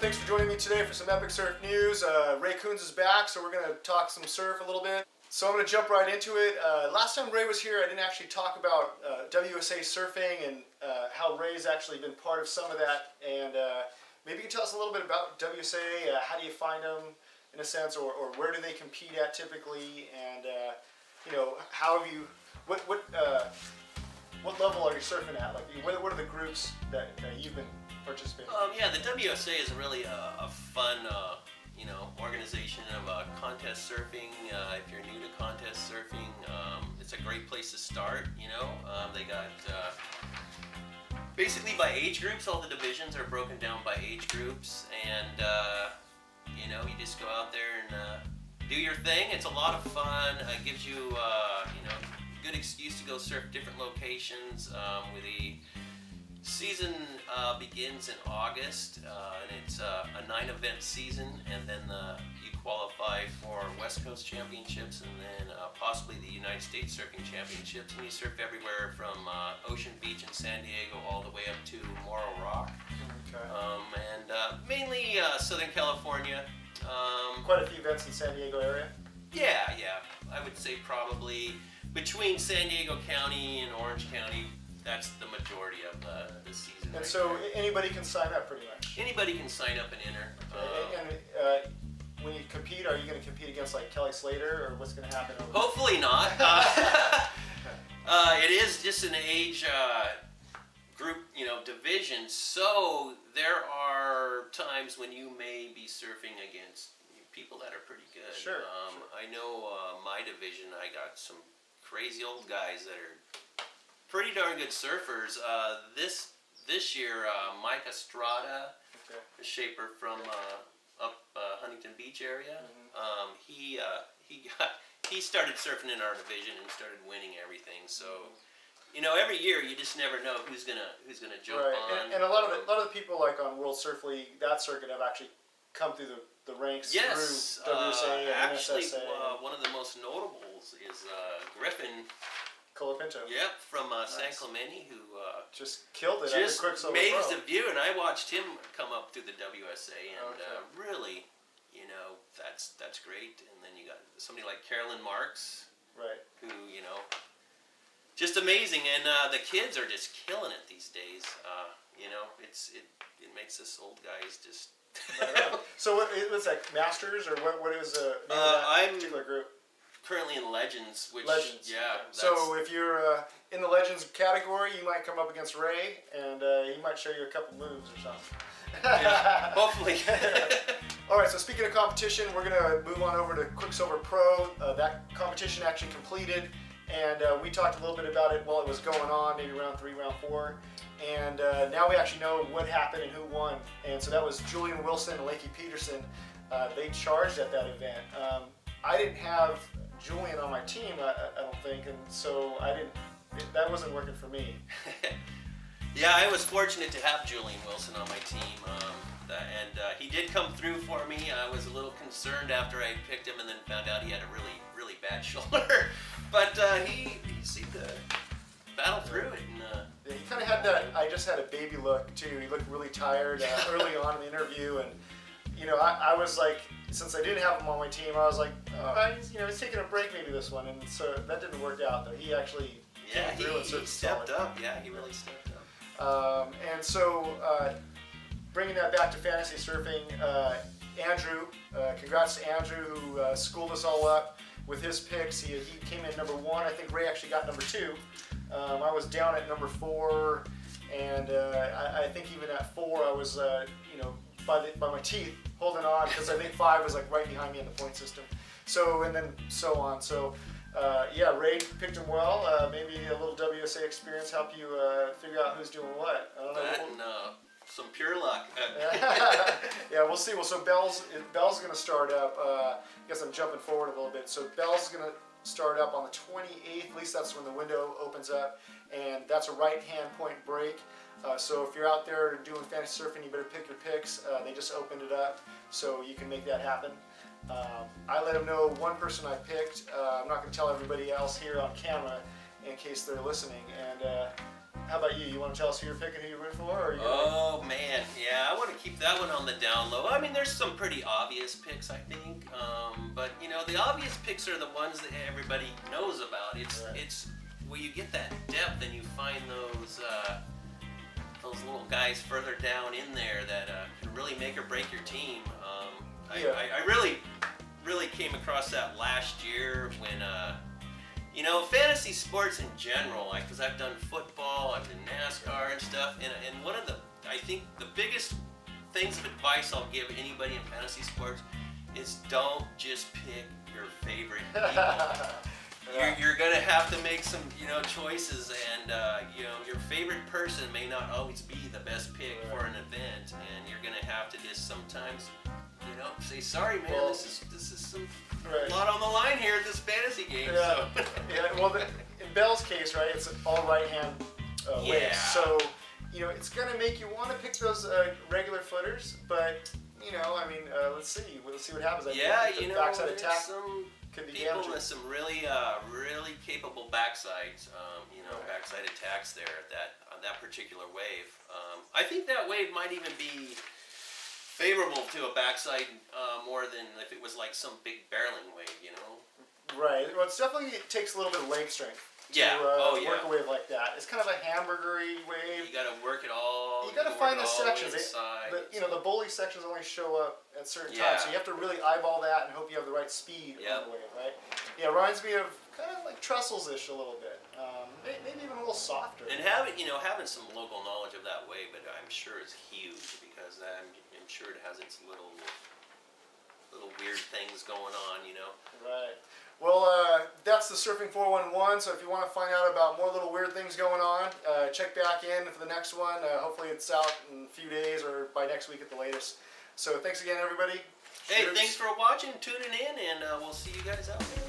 thanks for joining me today for some Epic Surf news. Ray Kunz is back, so we're going to talk some surf a little bit. So I'm going to jump right into it. Last time Ray was here, I didn't actually talk about WSA surfing and how Ray's actually been part of some of that. And maybe you can tell us a little bit about WSA. How do you find them, in a sense, or where do they compete at typically? And you know, how have you? What level are you surfing at? Like, what are the groups that you've been participating in? Yeah, the WSA is really a fun, organization of contest surfing. If you're new to contest surfing, it's a great place to start. They got basically by age groups. All the divisions are broken down by age groups, and you just go out there and do your thing. It's a lot of fun. It gives you good excuse to go surf different locations. With the season begins in August, and it's a 9-event season, and then you qualify for West Coast Championships, and then possibly the United States Surfing Championships, and you surf everywhere from Ocean Beach in San Diego all the way up to Morro Rock. Okay. And mainly Southern California. Quite a few events in San Diego area? Yeah, I would say probably between San Diego County and Orange County, that's the majority of the season. And so anybody can sign up pretty much? Anybody can sign up and enter. And when you compete, are you going to compete against like Kelly Slater, or what's going to happen? Hopefully not. It is just an age group, division, so there are times when you may be surfing against people that are pretty good. Sure. I know my division, I got some crazy old guys that are pretty darn good surfers. This year, Mike Estrada, a shaper from up Huntington Beach area, he started surfing in our division and started winning everything. So, every year you just never know who's gonna jump on. And a lot of the people like on World Surf League, that circuit, have actually come through the ranks through WSA and actually, NSSA. one of the most notables is Griffin Colapinto. Yep, from Nice. San Clemente, who just killed it just at the Quiksilver amazed Pro. the view, and I watched him come up through the WSA, and really, that's great. And then you got somebody like Carolyn Marks, Right. who just amazing, and the kids are just killing it these days. It makes us old guys just. So what was that, Masters, or what is the name of that particular group? Currently in Legends, which Legends. yeah. Okay. So if you're in the Legends category, you might come up against Ray, and he might show you a couple moves or something. Yeah, hopefully. All right. So speaking of competition, we're gonna move on over to Quiksilver Pro. That competition actually completed, and we talked a little bit about it while it was going on, maybe round 3, round 4. And now we actually know what happened and who won. And so that was Julian Wilson and Lakey Peterson. They charged at that event. I didn't have Julian on my team, I don't think, and so that wasn't working for me. Yeah, I was fortunate to have Julian Wilson on my team, and he did come through for me. I was a little concerned after I picked him, and then found out he had a really, really bad shoulder. But he seemed to battle through it. And, yeah, he kind of had that, I just had a baby look too. He looked really tired early on in the interview, and I was like, since I didn't have him on my team, I was like, he's taking a break maybe this one, and so that didn't work out though. He actually he stepped up. Yeah, he really stepped up. And so bringing that back to fantasy surfing, Andrew, congrats to Andrew, who schooled us all up with his picks. He came in number 1. I think Ray actually got number 2. I was down at number 4, and I think even at 4 I was by my teeth holding on, because I think 5 was like right behind me in the point system. So, and then so on. So Ray picked him well. Maybe a little WSA experience help you figure out who's doing what. I don't know. That and some pure luck. Yeah, we'll see. Well, so Bell's going to start up. I guess I'm jumping forward a little bit. So Bell's going to start up on the 28th. At least that's when the window opens up, and that's a right-hand point break. So if you're out there doing fantasy surfing, you better pick your picks. They just opened it up, so you can make that happen. I let them know one person I picked. I'm not going to tell everybody else here on camera in case they're listening. And How about you? You want to tell us who you're picking, who you're rooting for? Or Oh man, yeah, I want to keep that one on the down low. I mean, there's some pretty obvious picks, I think, but you know, the obvious picks are the ones that everybody knows about. It's where you get that depth and you find those little guys further down in there that can really make or break your team. I really came across that last year when. You know, fantasy sports in general, because I've done football, I've done NASCAR and stuff, and one of I think the biggest things of advice I'll give anybody in fantasy sports is don't just pick your favorite people. You're going to have to make some, choices, and, your favorite person may not always be the best pick for an event, and you're going to have to just sometimes, say, sorry, man, Well, this is some... A lot on the line here at this fantasy game. Yeah, So. yeah. Well, in Bell's case, right, it's all right-hand waves. So, it's going to make you want to pick those regular footers, but, let's see. We'll see what happens. Yeah, the backside there's attack some can be people damaging. with some really capable backsides, backside attacks there on that particular wave. I think that wave might even be favorable to a backside more than if it was like some big barreling wave, Right. Well, it takes a little bit of leg strength to work a wave like that. It's kind of a hamburgery wave. You got to work it all. You got to find the sections. The bully sections only show up at certain times, so you have to really eyeball that and hope you have the right speed on the wave, right? Yeah, reminds me of kind of like Trussels-ish a little bit. Maybe even a little softer. And having some local knowledge of that wave, but I'm sure is huge because I'm sure it has its little weird things going on, Right. Well, that's the Surfing 411. So if you want to find out about more little weird things going on, check back in for the next one. Hopefully it's out in a few days or by next week at the latest. So thanks again, everybody. Hey, Cheers. thanks for watching, tuning in, and we'll see you guys out there.